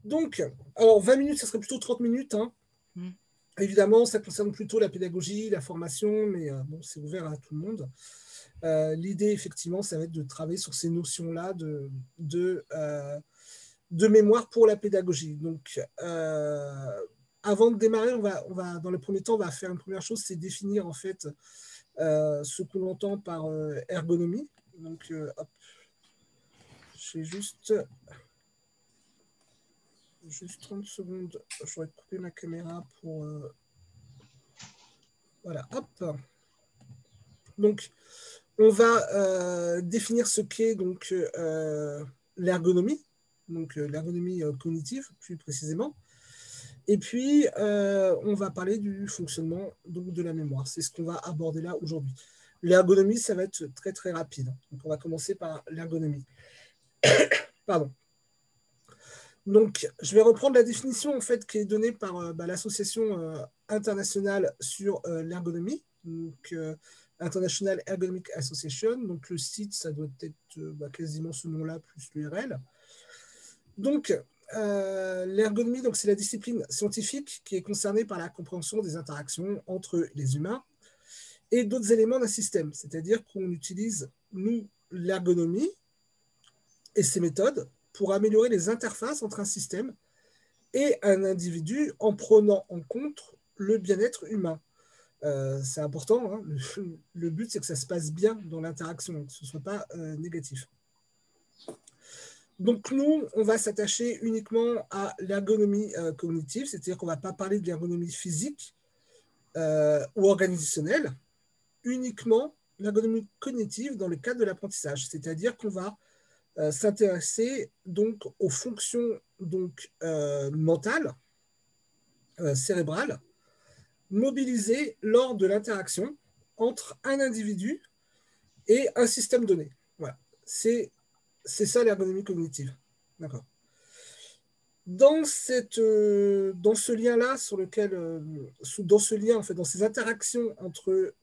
Donc, alors 20 minutes, ça serait plutôt 30 minutes, hein. Mm. Évidemment, ça concerne plutôt la pédagogie, la formation, mais bon, c'est ouvert à tout le monde. L'idée, effectivement, ça va être de travailler sur ces notions-là de mémoire pour la pédagogie. Donc, avant de démarrer, dans le premier temps, on va faire une première chose, c'est définir en fait ce qu'on entend par ergonomie. Donc, hop, j'ai juste 30 secondes. Je vais couper ma caméra pour... voilà, hop. Donc, on va définir ce qu'est donc l'ergonomie, donc l'ergonomie cognitive plus précisément. Et puis, on va parler du fonctionnement donc, de la mémoire. C'est ce qu'on va aborder là aujourd'hui. L'ergonomie, ça va être très très rapide. Donc, on va commencer par l'ergonomie. Pardon. Donc, je vais reprendre la définition en fait qui est donnée par l'association internationale sur l'ergonomie, donc International Ergonomic Association. Donc, le site, ça doit être quasiment ce nom-là plus l'URL. Donc, l'ergonomie, donc c'est la discipline scientifique qui est concernée par la compréhension des interactions entre les humains et d'autres éléments d'un système. C'est-à-dire qu'on utilise, nous, l'ergonomie et ses méthodes pour améliorer les interfaces entre un système et un individu en prenant en compte le bien-être humain. C'est important, hein. Le but, c'est que ça se passe bien dans l'interaction, que ce ne soit pas négatif. Donc, nous, on va s'attacher uniquement à l'ergonomie cognitive, c'est-à-dire qu'on ne va pas parler de l'ergonomie physique ou organisationnelle, uniquement l'ergonomie cognitive dans le cadre de l'apprentissage, c'est-à-dire qu'on va s'intéresser donc aux fonctions donc, mentales, cérébrales, mobilisées lors de l'interaction entre un individu et un système donné. Voilà, c'est ça l'ergonomie cognitive. D'accord. Dans ce lien-là, dans ce lien, en fait, dans ces interactions entre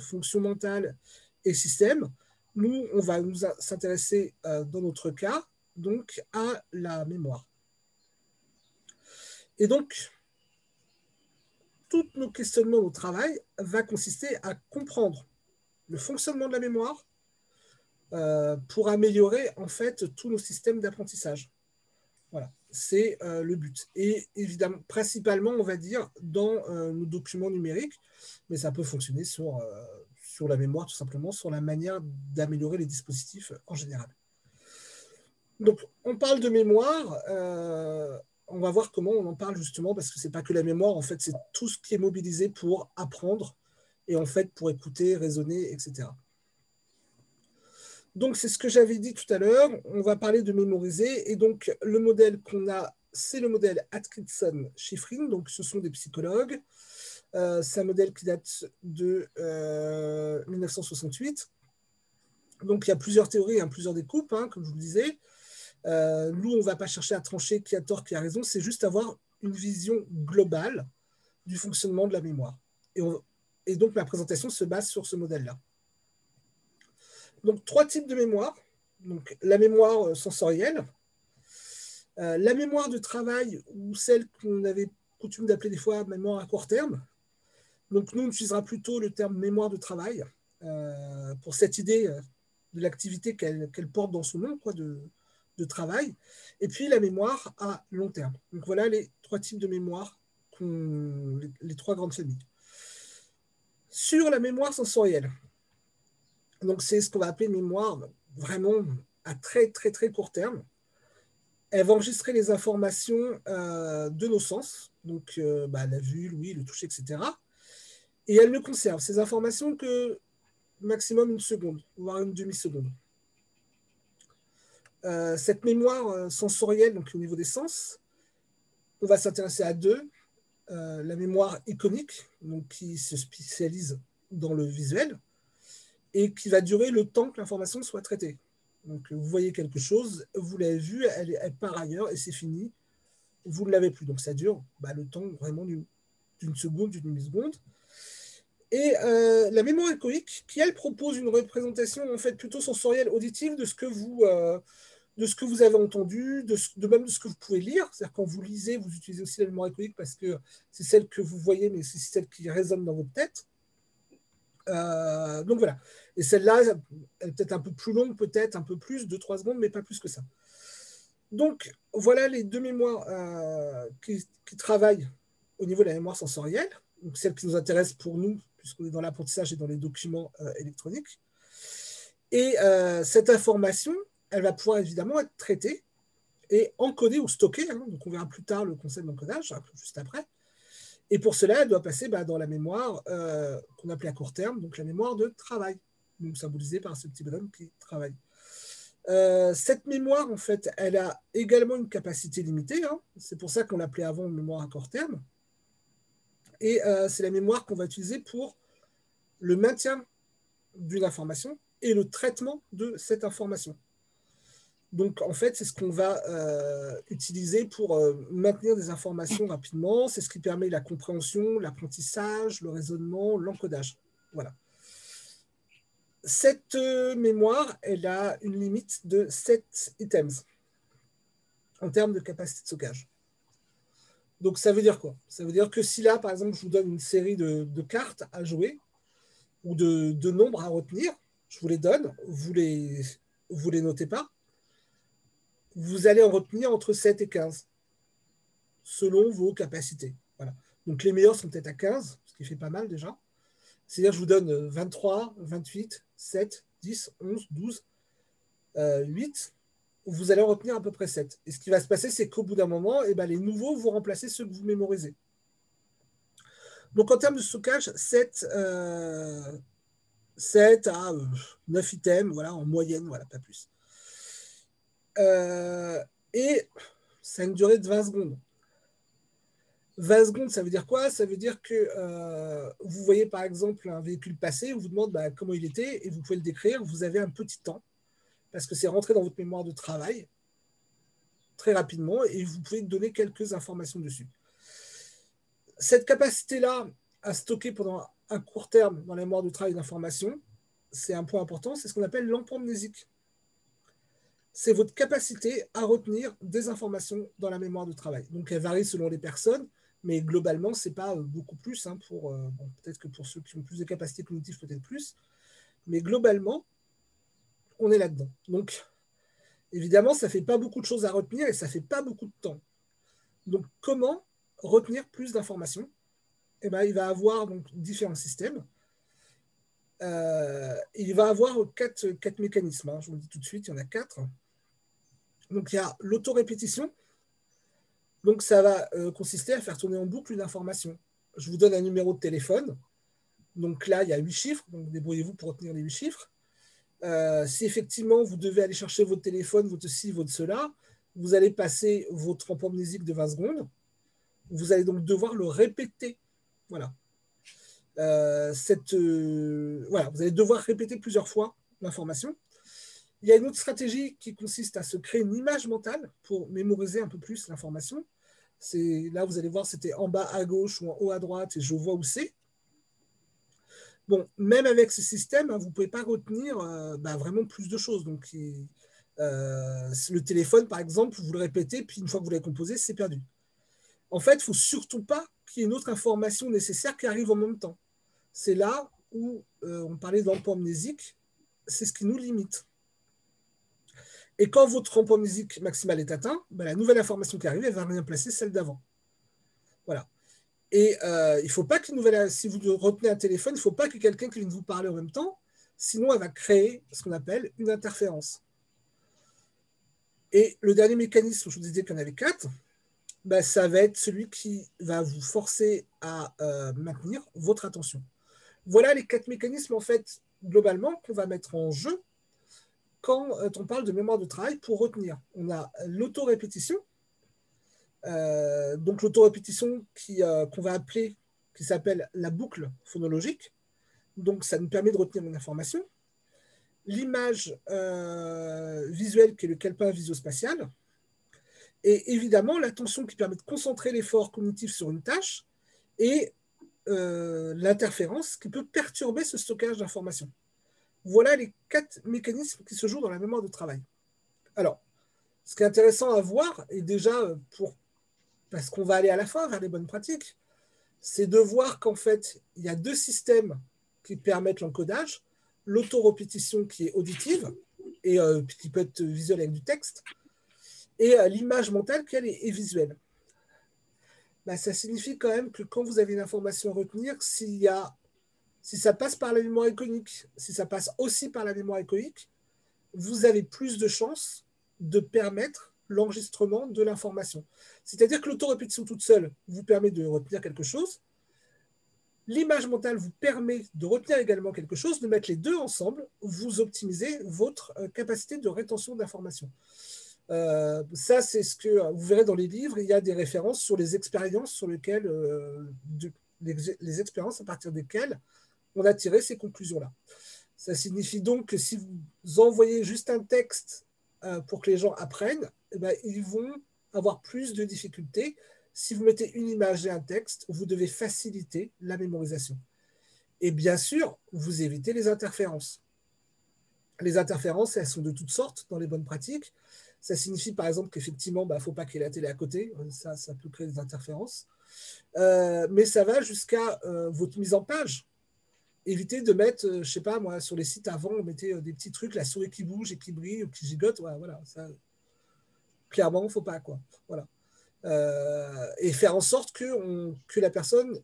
fonctions mentales et système, nous, on va s'intéresser, dans notre cas, donc, à la mémoire. Et donc, tous nos questionnements au travail va consister à comprendre le fonctionnement de la mémoire pour améliorer, en fait, tous nos systèmes d'apprentissage. Voilà, c'est le but. Et évidemment, principalement, on va dire, dans nos documents numériques, mais ça peut fonctionner sur la mémoire, tout simplement, sur la manière d'améliorer les dispositifs en général. Donc, on parle de mémoire, on va voir comment on en parle justement, parce que ce n'est pas que la mémoire, en fait, c'est tout ce qui est mobilisé pour apprendre et en fait pour écouter, raisonner, etc. Donc, c'est ce que j'avais dit tout à l'heure. On va parler de mémoriser. Et donc, le modèle qu'on a, c'est le modèle Atkinson-Shiffrin. Donc, ce sont des psychologues. C'est un modèle qui date de 1968. Donc, il y a plusieurs théories, hein, plusieurs découpes, hein, comme je vous le disais. Nous, on ne va pas chercher à trancher qui a tort, qui a raison. C'est juste avoir une vision globale du fonctionnement de la mémoire. Et donc, ma présentation se base sur ce modèle-là. Donc, 3 types de mémoire. Donc, la mémoire sensorielle, la mémoire de travail, ou celle qu'on avait coutume d'appeler des fois mémoire à court terme. Donc, nous, on utilisera plutôt le terme mémoire de travail pour cette idée de l'activité qu'elle porte dans son nom, quoi, de travail. Et puis, la mémoire à long terme. Donc, voilà les 3 types de mémoire, les 3 grandes familles. Sur la mémoire sensorielle, donc c'est ce qu'on va appeler mémoire vraiment à très très très court terme. Elle va enregistrer les informations de nos sens, donc la vue, l'ouïe, le toucher, etc. Et elle ne conserve ces informations que maximum une seconde, voire une demi-seconde. Cette mémoire sensorielle, donc au niveau des sens, on va s'intéresser à deux. La mémoire iconique, donc qui se spécialise dans le visuel, et qui va durer le temps que l'information soit traitée. Donc, vous voyez quelque chose, vous l'avez vu, elle part ailleurs et c'est fini. Vous ne l'avez plus. Donc, ça dure le temps vraiment d'une seconde, d'une demi-seconde. Et la mémoire échoïque, qui, elle, propose une représentation en fait plutôt sensorielle, auditive de ce que de ce que vous avez entendu, même de ce que vous pouvez lire. C'est-à-dire quand vous lisez, vous utilisez aussi la mémoire économique parce que c'est celle que vous voyez, mais c'est celle qui résonne dans votre tête. Donc voilà. Et celle-là, elle est peut-être un peu plus longue, peut-être un peu plus, 2-3 secondes, mais pas plus que ça. Donc voilà les deux mémoires qui travaillent au niveau de la mémoire sensorielle, donc celle qui nous intéresse pour nous, puisqu'on est dans l'apprentissage et dans les documents électroniques. Et cette information, elle va pouvoir évidemment être traitée et encodée ou stockée. Hein, donc on verra plus tard le concept d'encodage, juste après. Et pour cela, elle doit passer dans la mémoire qu'on appelait à court terme, donc la mémoire de travail, donc symbolisée par ce petit bonhomme qui travaille. Cette mémoire, en fait, elle a également une capacité limitée. Hein. C'est pour ça qu'on l'appelait avant mémoire à court terme. Et c'est la mémoire qu'on va utiliser pour le maintien d'une information et le traitement de cette information. Donc, en fait, c'est ce qu'on va utiliser pour maintenir des informations rapidement. C'est ce qui permet la compréhension, l'apprentissage, le raisonnement, l'encodage. Voilà. Cette mémoire, elle a une limite de 7 items en termes de capacité de stockage. Donc, ça veut dire quoi? Ça veut dire que si là, par exemple, je vous donne une série de cartes à jouer ou de nombres à retenir, je vous les donne, vous les notez pas, vous allez en retenir entre 7 et 15 selon vos capacités. Voilà. Donc, les meilleurs sont peut-être à 15, ce qui fait pas mal déjà. C'est-à-dire que je vous donne 23, 28, 7, 10, 11, 12, 8. Vous allez en retenir à peu près 7. Et ce qui va se passer, c'est qu'au bout d'un moment, les nouveaux vont remplacer ceux que vous mémorisez. Donc, en termes de stockage, 7 à 9 items, voilà, en moyenne, voilà, pas plus. Et ça a une durée de 20 secondes. 20 secondes, ça veut dire quoi? Ça veut dire que vous voyez par exemple un véhicule passer, on vous demande comment il était et vous pouvez le décrire. Vous avez un petit temps parce que c'est rentré dans votre mémoire de travail très rapidement et vous pouvez donner quelques informations dessus. Cette capacité-là à stocker pendant un court terme dans la mémoire de travail d'information, c'est un point important, c'est ce qu'on appelle l'empamnésique. C'est votre capacité à retenir des informations dans la mémoire de travail. Donc, elle varie selon les personnes, mais globalement, ce n'est pas beaucoup plus. Hein, peut-être que pour ceux qui ont plus de capacités cognitives, peut-être plus. Mais globalement, on est là-dedans. Donc, évidemment, ça ne fait pas beaucoup de choses à retenir et ça ne fait pas beaucoup de temps. Donc, comment retenir plus d'informations? Il va avoir donc, différents systèmes. Il va avoir quatre mécanismes. Hein, je vous le dis tout de suite, il y en a 4. Donc, il y a l'autorépétition. Donc, ça va consister à faire tourner en boucle une information. Je vous donne un numéro de téléphone. Donc là, il y a 8 chiffres. Donc, débrouillez-vous pour retenir les 8 chiffres. Si effectivement, vous devez aller chercher votre téléphone, votre ci, votre cela, vous allez passer votre empamnésique de 20 secondes. Vous allez donc devoir le répéter. Voilà. Voilà. Vous allez devoir répéter plusieurs fois l'information. Il y a une autre stratégie qui consiste à se créer une image mentale pour mémoriser un peu plus l'information. Là, vous allez voir, c'était en bas à gauche ou en haut à droite et je vois où c'est. Bon, même avec ce système, hein, vous ne pouvez pas retenir vraiment plus de choses. Donc, le téléphone, par exemple, vous le répétez, puis une fois que vous l'avez composé, c'est perdu. En fait, il ne faut surtout pas qu'il y ait une autre information nécessaire qui arrive en même temps. C'est là où on parlait d'empamnésique, c'est ce qui nous limite. Et quand votre empamnésique maximale est atteint, la nouvelle information qui arrive, elle va remplacer celle d'avant. Voilà. Et il ne faut pas si vous retenez un téléphone, il ne faut pas que quelqu'un qui vienne vous parler en même temps, sinon elle va créer ce qu'on appelle une interférence. Et le dernier mécanisme, je vous disais qu'il y en avait 4, ça va être celui qui va vous forcer à maintenir votre attention. Voilà les 4 mécanismes, en fait, globalement, qu'on va mettre en jeu quand on parle de mémoire de travail pour retenir. On a l'autorépétition, donc l'autorépétition qu'on va appeler, qui s'appelle la boucle phonologique. Donc, ça nous permet de retenir une information. L'image visuelle, qui est le calepin visuospatial. Et évidemment, l'attention qui permet de concentrer l'effort cognitif sur une tâche. Et l'interférence qui peut perturber ce stockage d'informations. Voilà les 4 mécanismes qui se jouent dans la mémoire de travail. Alors, Ce qui est intéressant à voir, et déjà, parce qu'on va aller à la fin vers les bonnes pratiques, c'est de voir qu'en fait, il y a deux systèmes qui permettent l'encodage. L'autorépétition qui est auditive, et qui peut être visuelle avec du texte, et l'image mentale qui, elle, est visuelle. Bah, ça signifie quand même que quand vous avez une information à retenir, si ça passe par la mémoire iconique, si ça passe aussi par la mémoire iconique, vous avez plus de chances de permettre l'enregistrement de l'information. C'est-à-dire que l'autorépétition toute seule vous permet de retenir quelque chose. L'image mentale vous permet de retenir également quelque chose, de mettre les deux ensemble, vous optimisez votre capacité de rétention d'informations. Ça, c'est ce que vous verrez dans les livres. Il y a des références sur les expériences sur lesquelles, les expériences à partir desquelles on a tiré ces conclusions-là. Ça signifie donc que si vous envoyez juste un texte pour que les gens apprennent, eh ben, ils vont avoir plus de difficultés. Si vous mettez une image et un texte, vous devez faciliter la mémorisation. Et bien sûr, vous évitez les interférences. Les interférences, elles sont de toutes sortes dans les bonnes pratiques. Ça signifie par exemple qu'effectivement, il ne faut pas qu'il y ait la télé à côté. Ça peut créer des interférences. Mais ça va jusqu'à votre mise en page. Évitez de mettre, je ne sais pas moi, sur les sites avant, on mettait des petits trucs, la souris qui bouge et qui brille ou qui gigote. Voilà, ça, clairement, il ne faut pas, quoi. Voilà. Et faire en sorte que la personne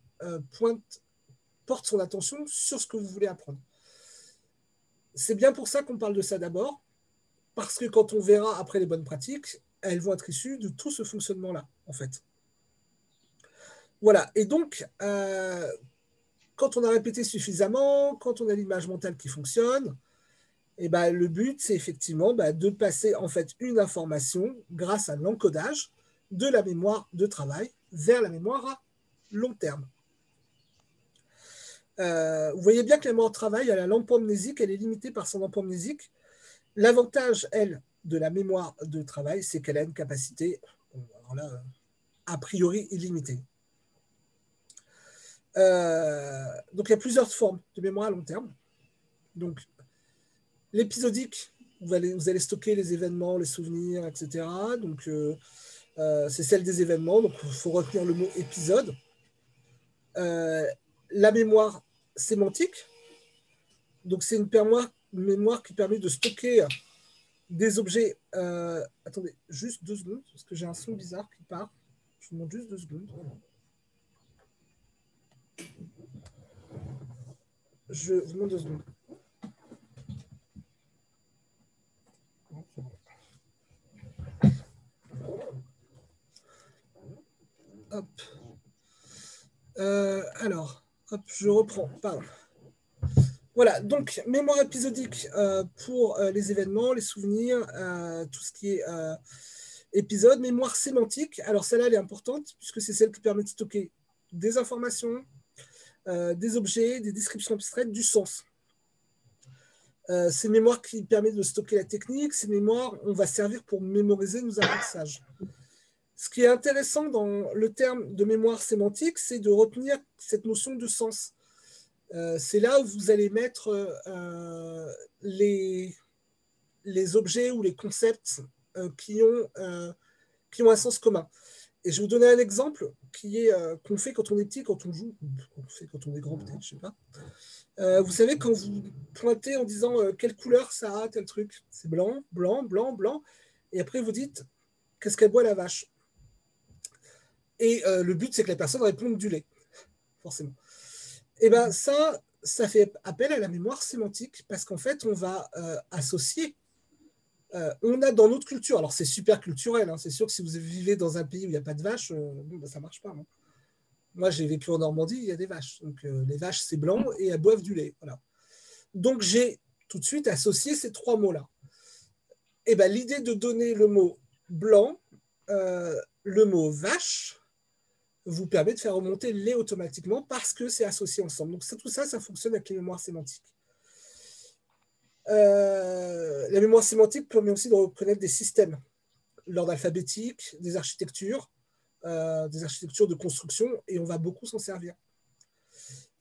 porte son attention sur ce que vous voulez apprendre. C'est bien pour ça qu'on parle de ça d'abord, parce que quand on verra après les bonnes pratiques, elles vont être issues de tout ce fonctionnement-là, en fait. Voilà, et donc, quand on a répété suffisamment, quand on a l'image mentale qui fonctionne, et ben, le but, c'est effectivement de passer en fait une information grâce à l'encodage de la mémoire de travail vers la mémoire à long terme. Vous voyez bien que la mémoire de travail, elle a l'empamnésique, elle est limitée par son empamnésique. L'avantage, elle, de la mémoire de travail, c'est qu'elle a une capacité, alors là, a priori illimitée. Donc, il y a plusieurs formes de mémoire à long terme. Donc, l'épisodique, vous allez stocker les événements, les souvenirs, etc. Donc, c'est celle des événements. Donc, il faut retenir le mot épisode. La mémoire sémantique. Donc, c'est une mémoire qui permet de stocker des objets. Attendez, juste 2 secondes, parce que j'ai un son bizarre qui part. Je vous demande juste 2 secondes. Je vous demande 2 secondes. Hop. Alors, hop, je reprends. Pardon. Voilà, donc mémoire épisodique pour les événements, les souvenirs, tout ce qui est épisode. Mémoire sémantique, alors celle-là, elle est importante puisque c'est celle qui permet de stocker des informations, des objets, des descriptions abstraites, du sens. C'est une mémoire qui permet de stocker la technique. Ces mémoires, on va servir pour mémoriser nos apprentissages. Ce qui est intéressant dans le terme de mémoire sémantique, c'est de retenir cette notion de sens. C'est là où vous allez mettre les objets ou les concepts qui ont un sens commun. Et je vais vous donner un exemple qu'on fait quand on est petit, quand on joue, qu'on fait quand on est grand peut-être, je ne sais pas. Vous savez, quand vous pointez en disant quelle couleur ça a, tel truc, c'est blanc, blanc, blanc, blanc, et après vous dites qu'est-ce qu'elle boit la vache. Et le but, c'est que la personne réponde du lait, forcément. Et bien ça fait appel à la mémoire sémantique parce qu'en fait, on va associer. On a dans notre culture, alors c'est super culturel, hein, c'est sûr que si vous vivez dans un pays où il n'y a pas de vaches, ça ne marche pas. Hein. Moi, j'ai vécu en Normandie, il y a des vaches. Donc, les vaches, c'est blanc et elles boivent du lait. Voilà. Donc, j'ai tout de suite associé ces 3 mots-là. Et ben, l'idée de donner le mot blanc, le mot vache, vous permet de faire remonter le lait automatiquement parce que c'est associé ensemble. Donc, tout ça, ça fonctionne avec les mémoires sémantiques. La mémoire sémantique permet aussi de reconnaître des systèmes, l'ordre alphabétique, des architectures de construction, et on va beaucoup s'en servir.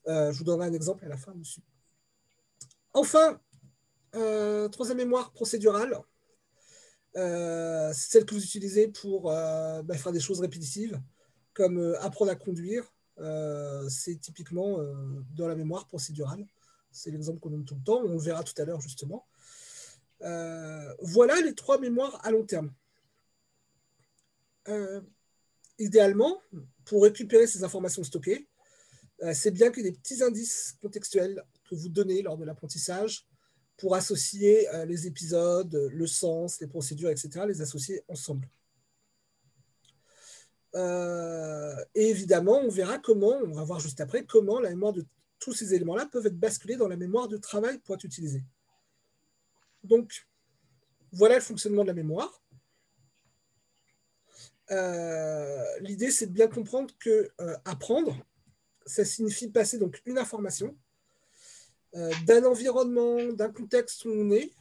Je vous donnerai un exemple à la fin dessus. Enfin, troisième mémoire procédurale. C'est celle que vous utilisez pour faire des choses répétitives, comme apprendre à conduire. C'est typiquement dans la mémoire procédurale. C'est l'exemple qu'on donne tout le temps. On le verra tout à l'heure, justement. Voilà les 3 mémoires à long terme. Idéalement, pour récupérer ces informations stockées, c'est bien qu'il y ait des petits indices contextuels que vous donnez lors de l'apprentissage pour associer les épisodes, le sens, les procédures, etc., les associer ensemble. Et évidemment, on verra comment, on va voir juste après, comment la mémoire de tous ces éléments-là peuvent être basculés dans la mémoire de travail pour être utilisés. Donc, voilà le fonctionnement de la mémoire. L'idée, c'est de bien comprendre que apprendre, ça signifie passer donc une information d'un environnement, d'un contexte où on est,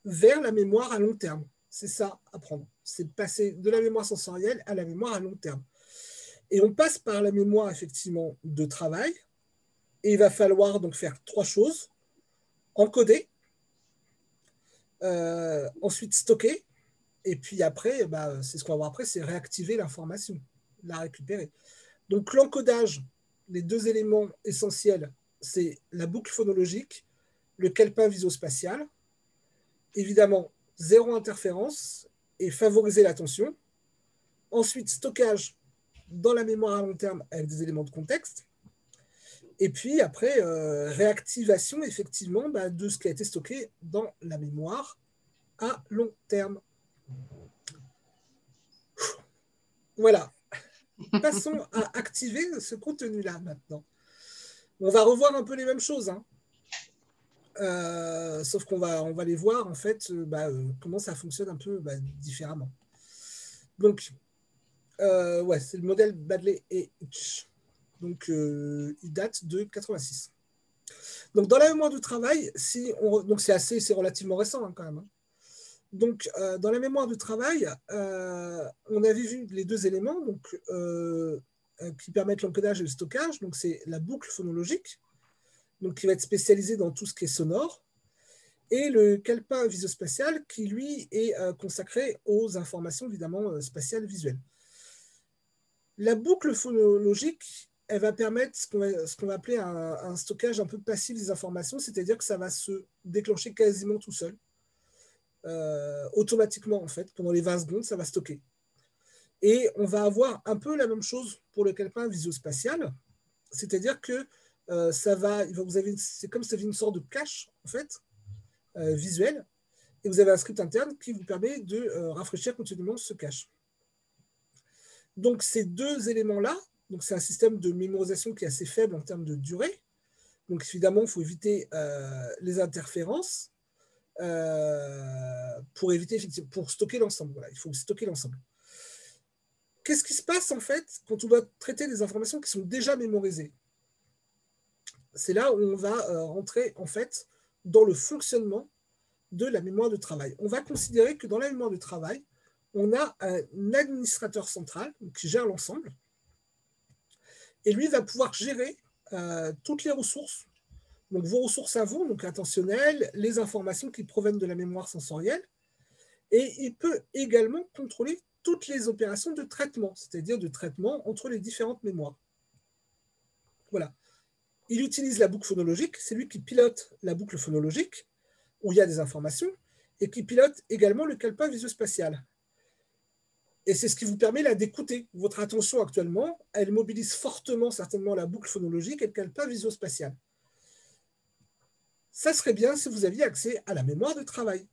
vers la mémoire à long terme. C'est ça, apprendre. C'est passer de la mémoire sensorielle à la mémoire à long terme. Et on passe par la mémoire, effectivement, de travail. Et il va falloir donc faire 3 choses. Encoder, ensuite stocker, et puis après, c'est ce qu'on va voir après, c'est réactiver l'information, la récupérer. Donc l'encodage, les 2 éléments essentiels, c'est la boucle phonologique, le calepin visospatial, évidemment, 0 interférence et favoriser l'attention. Ensuite, stockage dans la mémoire à long terme avec des éléments de contexte. Et puis après, réactivation effectivement de ce qui a été stocké dans la mémoire à long terme. Voilà. Passons à activer ce contenu-là maintenant. On va revoir un peu les mêmes choses, hein. Sauf qu'on va les voir en fait comment ça fonctionne un peu différemment. Donc, ouais, c'est le modèle Baddeley et Hitch. Donc, il date de 86. Donc, dans la mémoire du travail, donc c'est relativement récent quand même. Hein. Donc, dans la mémoire du travail, on avait vu les 2 éléments donc, qui permettent l'encodage et le stockage. Donc, c'est la boucle phonologique, donc, qui va être spécialisée dans tout ce qui est sonore, et le calepin visospatial qui, lui, est consacré aux informations, évidemment, spatiales visuelles. La boucle phonologique, elle va permettre ce qu'on va appeler un stockage un peu passif des informations, c'est-à-dire que ça va se déclencher quasiment tout seul. Automatiquement, en fait, pendant les 20 secondes, ça va stocker. Et on va avoir un peu la même chose pour le calepin visospatial, c'est-à-dire que c'est comme si vous avez une sorte de cache, en fait, visuel, et vous avez un script interne qui vous permet de rafraîchir continuellement ce cache. Donc, ces 2 éléments-là, donc c'est un système de mémorisation qui est assez faible en termes de durée. Donc, évidemment, il faut éviter les interférences pour stocker l'ensemble. Voilà, il faut stocker l'ensemble. Qu'est-ce qui se passe, en fait, quand on doit traiter des informations qui sont déjà mémorisées? C'est là où on va rentrer, en fait, dans le fonctionnement de la mémoire de travail. On va considérer que dans la mémoire de travail, on a un administrateur central qui gère l'ensemble, et lui va pouvoir gérer toutes les ressources, donc vos ressources à vous, donc intentionnelles, les informations qui proviennent de la mémoire sensorielle, et il peut également contrôler toutes les opérations de traitement, c'est-à-dire de traitement entre les différentes mémoires. Voilà. Il utilise la boucle phonologique, c'est lui qui pilote la boucle phonologique, où il y a des informations, et qui pilote également le calepin visospatial. Et c'est ce qui vous permet là d'écouter. Votre attention actuellement, elle mobilise fortement certainement la boucle phonologique et le calepin visospatial. Ça serait bien si vous aviez accès à la mémoire de travail.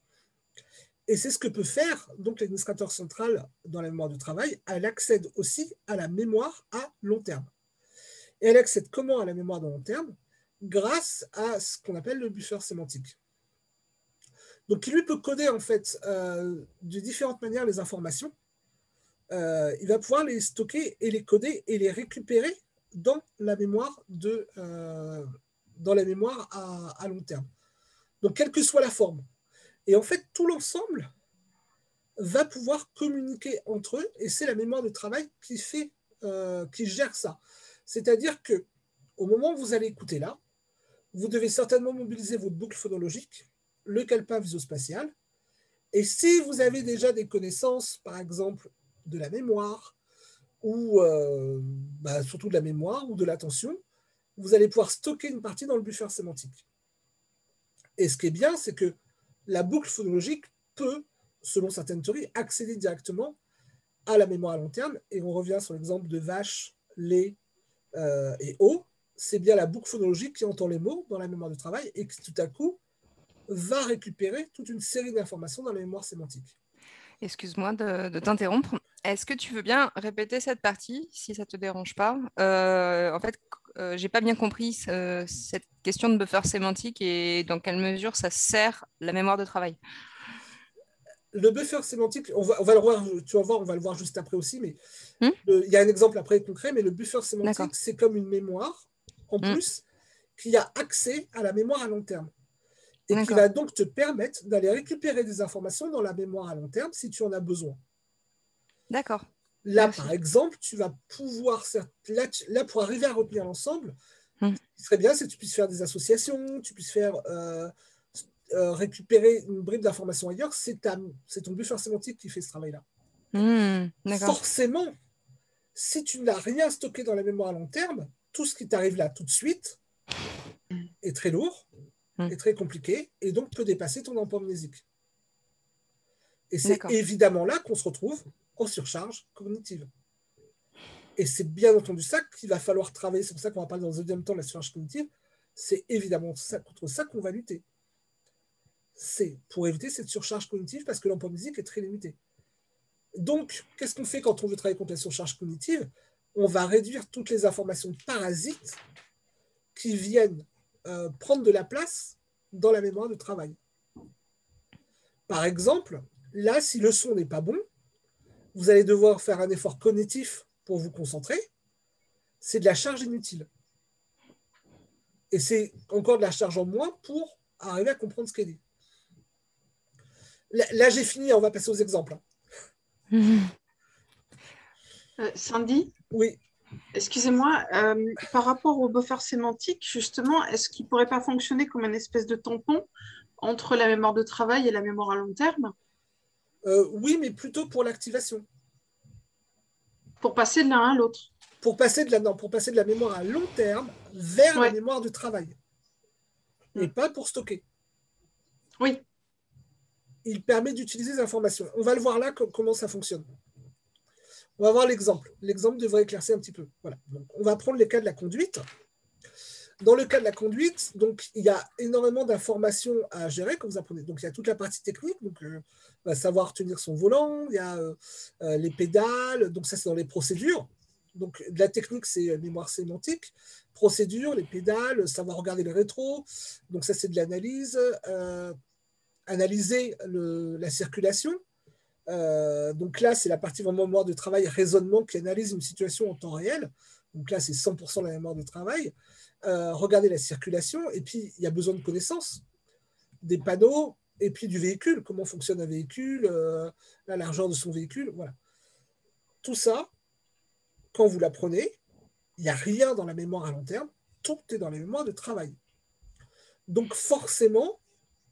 Et c'est ce que peut faire donc l'administrateur central dans la mémoire de travail. Elle accède aussi à la mémoire à long terme. Et elle accède comment à la mémoire de long terme? Grâce à ce qu'on appelle le buffer sémantique. Donc, il lui peut coder en fait de différentes manières les informations. Il va pouvoir les stocker et les coder et les récupérer dans la mémoire à long terme. Donc, quelle que soit la forme. Et en fait, tout l'ensemble va pouvoir communiquer entre eux, et c'est la mémoire de travail qui gère ça. C'est-à-dire que au moment où vous allez écouter là, vous devez certainement mobiliser votre boucle phonologique, le calepin visospatial, Et si vous avez déjà des connaissances, par exemple, de la mémoire, ou surtout de la mémoire ou de l'attention, vous allez pouvoir stocker une partie dans le buffer sémantique. Et ce qui est bien, c'est que la boucle phonologique peut, selon certaines théories, accéder directement à la mémoire à long terme. Et on revient sur l'exemple de vache, lait et eau. C'est bien la boucle phonologique qui entend les mots dans la mémoire de travail et qui, tout à coup, va récupérer toute une série d'informations dans la mémoire sémantique. Excuse-moi de t'interrompre. Est-ce que tu veux bien répéter cette partie, si ça ne te dérange pas? En fait, j'ai pas bien compris cette question de buffer sémantique et dans quelle mesure ça sert la mémoire de travail. Le buffer sémantique, on va le voir, tu vas voir, on va le voir juste après aussi, mais Hmm. il y a un exemple après concret, mais le buffer D'accord. sémantique, c'est comme une mémoire, en Hmm. plus, qui a accès à la mémoire à long terme. Et qui D'accord. va donc te permettre d'aller récupérer des informations dans la mémoire à long terme si tu en as besoin. D'accord. Là, Merci. par exemple, tu vas pouvoir, là pour arriver à retenir l'ensemble, Hmm. ce qui serait bien, c'est que tu puisses faire des associations, tu puisses faire récupérer une bribe d'information ailleurs, c'est ton buffer sémantique qui fait ce travail-là. D'accord. Forcément, si tu n'as rien stocké dans la mémoire à long terme, tout ce qui t'arrive là tout de suite est très lourd, Hmm. est très compliqué, et donc peut dépasser ton emploi mnésique. Et c'est D'accord. évidemment là qu'on se retrouve en surcharge cognitive. Et c'est bien entendu ça qu'il va falloir travailler. C'est pour ça qu'on va parler dans un deuxième temps de la surcharge cognitive. C'est évidemment contre ça qu'on va lutter. C'est pour éviter cette surcharge cognitive parce que l'emploi mnésique est très limité. Donc, qu'est-ce qu'on fait quand on veut travailler contre la surcharge cognitive? On va réduire toutes les informations parasites qui viennent prendre de la place dans la mémoire de travail. Par exemple, là, si le son n'est pas bon, vous allez devoir faire un effort cognitif pour vous concentrer. C'est de la charge inutile. Et c'est encore de la charge en moins pour arriver à comprendre ce qu'elle dit. Là, j'ai fini, on va passer aux exemples. Sandy, Oui, excusez-moi, par rapport au buffer sémantique, justement, est-ce qu'il ne pourrait pas fonctionner comme une espèce de tampon entre la mémoire de travail et la mémoire à long terme oui, mais plutôt pour l'activation. pour passer de l'un à l'autre? Pour passer de la mémoire à long terme vers la Ouais. mémoire de travail. Et pas pour stocker. Oui. Il permet d'utiliser les informations. On va le voir là comment ça fonctionne. On va voir l'exemple. L'exemple devrait éclaircir un petit peu. Voilà. Donc, on va prendre les cas de la conduite. Dans le cas de la conduite, donc, il y a énormément d'informations à gérer quand vous apprenez. Donc, il y a toute la partie technique, donc savoir tenir son volant, il y a les pédales, donc ça c'est dans les procédures. Donc, de la technique, c'est mémoire sémantique. Procédures, les pédales, savoir regarder le rétro, donc ça c'est de l'analyse. Analyser la circulation. Donc là, c'est la partie vraiment mémoire de travail, raisonnement, qui analyse une situation en temps réel. Donc là, c'est 100% de la mémoire de travail. Regarder la circulation, et puis il y a besoin de connaissances, des panneaux, et puis du véhicule, comment fonctionne un véhicule, la largeur de son véhicule, voilà. Tout ça, quand vous l'apprenez, il n'y a rien dans la mémoire à long terme, tout est dans la mémoire de travail. Donc forcément,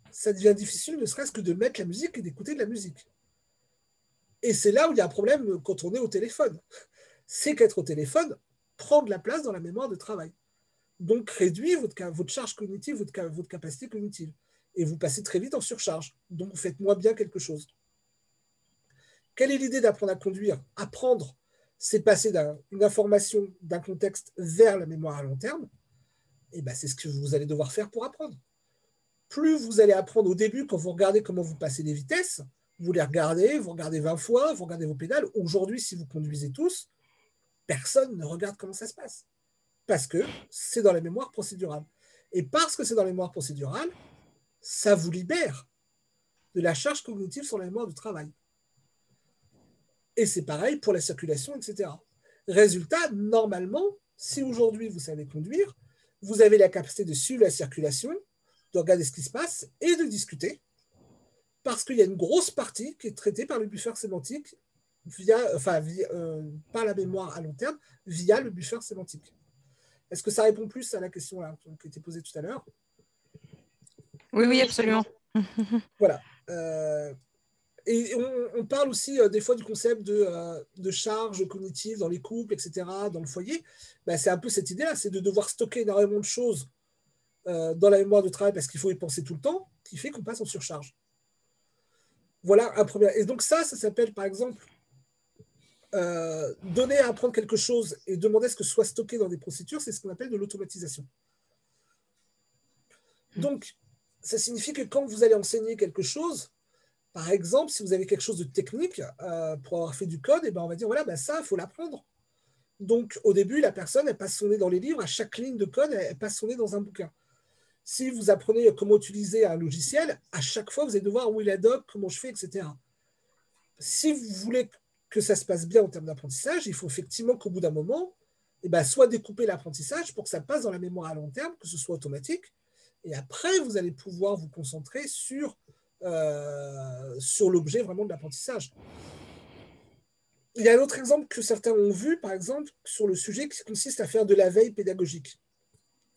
ça devient difficile, ne serait-ce que de mettre la musique et d'écouter de la musique. Et c'est là où il y a un problème quand on est au téléphone. C'est qu'être au téléphone prend de la place dans la mémoire de travail. Donc réduit votre charge cognitive, votre capacité cognitive. Et vous passez très vite en surcharge. Donc vous faites moins bien quelque chose. Quelle est l'idée d'apprendre à conduire? Apprendre, c'est passer d'une information, d'un contexte vers la mémoire à long terme. Et ben, c'est ce que vous allez devoir faire pour apprendre. Plus vous allez apprendre au début, quand vous regardez comment vous passez les vitesses, vous les regardez, vous regardez 20 fois, vous regardez vos pédales. Aujourd'hui, si vous conduisez tous, personne ne regarde comment ça se passe. Parce que c'est dans la mémoire procédurale. Et parce que c'est dans la mémoire procédurale, ça vous libère de la charge cognitive sur la mémoire de travail. Et c'est pareil pour la circulation, etc. Résultat, normalement, si aujourd'hui vous savez conduire, vous avez la capacité de suivre la circulation, de regarder ce qui se passe et de discuter, parce qu'il y a une grosse partie qui est traitée par le buffer sémantique par la mémoire à long terme via le buffer sémantique. Est-ce que ça répond plus à la question là, qui a été posée tout à l'heure? Oui, Oui, oui, absolument. absolument. Voilà. Et on parle aussi des fois du concept de charge cognitive dans les couples, etc., dans le foyer. Ben, c'est un peu cette idée-là, c'est de devoir stocker énormément de choses dans la mémoire de travail parce qu'il faut y penser tout le temps, qui fait qu'on passe en surcharge. Voilà un premier. Et donc ça s'appelle par exemple donner à apprendre quelque chose et demander à ce que ce soit stocké dans des procédures, c'est ce qu'on appelle de l'automatisation. Donc, ça signifie que quand vous allez enseigner quelque chose, par exemple, si vous avez quelque chose de technique pour avoir fait du code, et ben on va dire, voilà, ben ça, il faut l'apprendre. Donc, au début, la personne, elle passe son nez dans les livres, à chaque ligne de code, elle passe son nez dans un bouquin. Si vous apprenez comment utiliser un logiciel, à chaque fois, vous allez devoir où il est doc, comment je fais, etc. Si vous voulez que ça se passe bien en termes d'apprentissage, il faut effectivement qu'au bout d'un moment, eh ben, soit découper l'apprentissage pour que ça passe dans la mémoire à long terme, que ce soit automatique, et après, vous allez pouvoir vous concentrer sur l'objet vraiment de l'apprentissage. Il y a un autre exemple que certains ont vu, par exemple, sur le sujet qui consiste à faire de la veille pédagogique.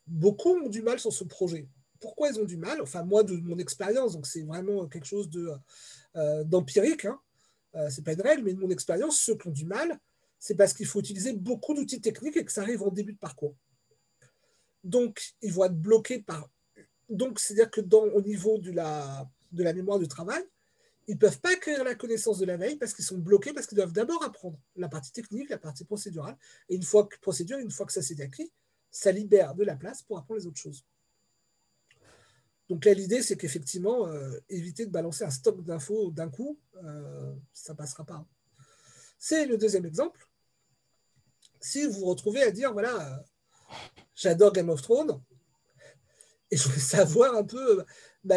Beaucoup ont du mal sur ce projet. Pourquoi ils ont du mal? Enfin, moi, de mon expérience, donc c'est vraiment quelque chose d'empirique, hein. C'est pas une règle, mais de mon expérience, ceux qui ont du mal, c'est parce qu'il faut utiliser beaucoup d'outils techniques et que ça arrive en début de parcours. Donc, ils vont être bloqués par... Donc, c'est-à-dire que au niveau de la mémoire de travail, ils ne peuvent pas acquérir la connaissance de la veille parce qu'ils sont bloqués, parce qu'ils doivent d'abord apprendre la partie technique, la partie procédurale. Et une fois que ça s'est acquis, ça libère de la place pour apprendre les autres choses. Donc là, l'idée, c'est qu'effectivement, éviter de balancer un stock d'infos d'un coup, ça ne passera pas. C'est le deuxième exemple. Si vous vous retrouvez à dire, voilà, j'adore Game of Thrones, et je voulais savoir un peu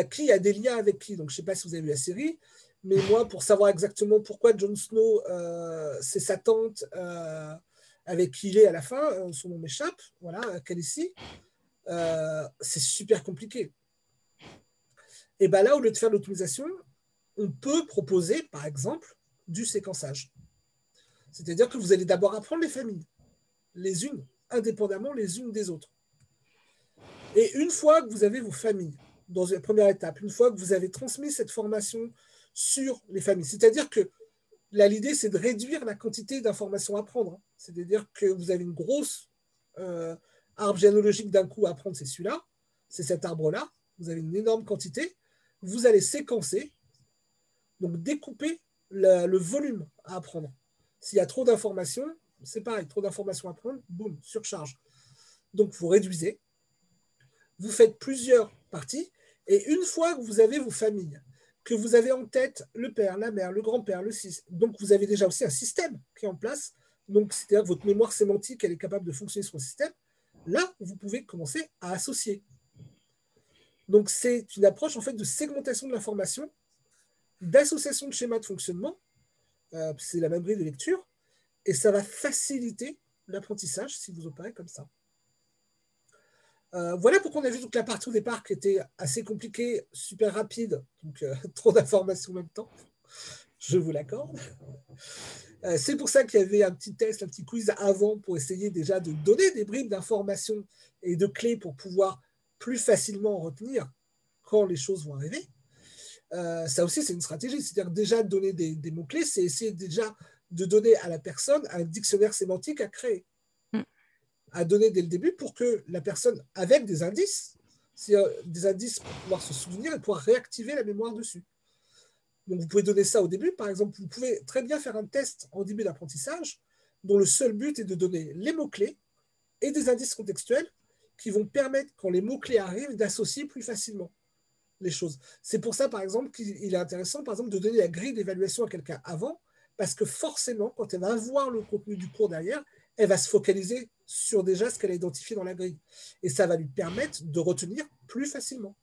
qui a des liens avec qui. Donc, je ne sais pas si vous avez vu la série, mais moi, pour savoir exactement pourquoi Jon Snow, c'est sa tante avec qui il est à la fin, son nom m'échappe, voilà, Khaleesi, c'est super compliqué. Et bien là, au lieu de faire l'automatisation, on peut proposer, par exemple, du séquençage. C'est-à-dire que vous allez d'abord apprendre les familles, les unes, indépendamment les unes des autres. Et une fois que vous avez vos familles, dans une première étape, une fois que vous avez transmis cette formation sur les familles, c'est-à-dire que là, l'idée, c'est de réduire la quantité d'informations à prendre. C'est-à-dire que vous avez une grosse arbre généalogique d'un coup à prendre, c'est celui-là, c'est cet arbre-là, vous avez une énorme quantité, vous allez séquencer, donc découper le volume à apprendre. S'il y a trop d'informations, c'est pareil, trop d'informations à prendre, boum, surcharge. Donc, vous réduisez, vous faites plusieurs parties, et une fois que vous avez vos familles, que vous avez en tête le père, la mère, le grand-père, le fils, donc vous avez déjà aussi un système qui est en place, donc c'est-à-dire que votre mémoire sémantique, elle est capable de fonctionner sur un système, là, vous pouvez commencer à associer. Donc, c'est une approche en fait de segmentation de l'information, d'association de schémas de fonctionnement, c'est la même grille de lecture, et ça va faciliter l'apprentissage si vous opérez comme ça. Voilà pourquoi on a vu toute la partie au départ qui était assez compliquée, super rapide, donc trop d'informations en même temps, je vous l'accorde. C'est pour ça qu'il y avait un petit test, un petit quiz avant pour essayer déjà de donner des bribes d'informations et de clés pour pouvoir plus facilement en retenir quand les choses vont arriver. Ça aussi, c'est une stratégie, c'est-à-dire déjà donner des mots-clés, c'est essayer déjà de donner à la personne un dictionnaire sémantique à créer, à donner dès le début pour que la personne, avec des indices pour pouvoir se souvenir et pouvoir réactiver la mémoire dessus. Donc, vous pouvez donner ça au début. Par exemple, vous pouvez très bien faire un test en début d'apprentissage dont le seul but est de donner les mots-clés et des indices contextuels qui vont permettre, quand les mots-clés arrivent, d'associer plus facilement les choses. C'est pour ça, par exemple, qu'il est intéressant, par exemple, de donner la grille d'évaluation à quelqu'un avant, parce que forcément, quand elle va voir le contenu du cours derrière, elle va se focaliser sur déjà ce qu'elle a identifié dans la grille. Et ça va lui permettre de retenir plus facilement.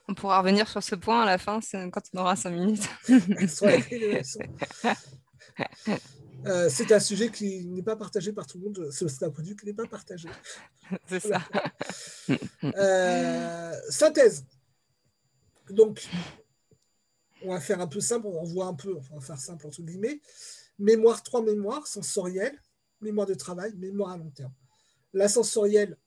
On pourra revenir sur ce point à la fin quand on aura 5 minutes. Sur la grille d'évaluation. C'est un sujet qui n'est pas partagé par tout le monde. C'est un produit qui n'est pas partagé. C'est ça. Synthèse. Donc, on va faire un peu simple, on voit un peu, on va faire simple entre guillemets. Mémoire, 3 mémoires, sensorielle, mémoire de travail, mémoire à long terme. La sensorielle,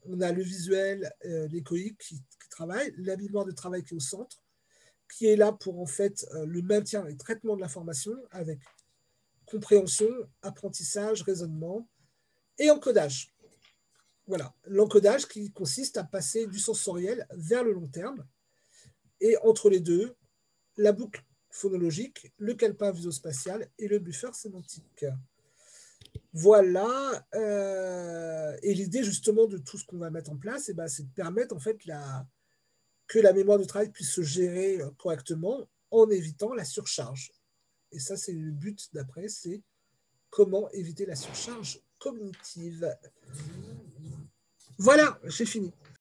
on a le visuel, l'échoïque qui travaille, la mémoire de travail qui est au centre, qui est là pour en fait le maintien et traitement de l'information avec compréhension, apprentissage, raisonnement et encodage. Voilà, l'encodage qui consiste à passer du sensoriel vers le long terme et entre les deux, la boucle phonologique, le calepin visuospatial et le buffer sémantique. Voilà, et l'idée justement de tout ce qu'on va mettre en place, c'est de permettre en fait que la mémoire de travail puisse se gérer correctement en évitant la surcharge. Et ça, c'est le but d'après, c'est comment éviter la surcharge cognitive. Voilà, j'ai fini.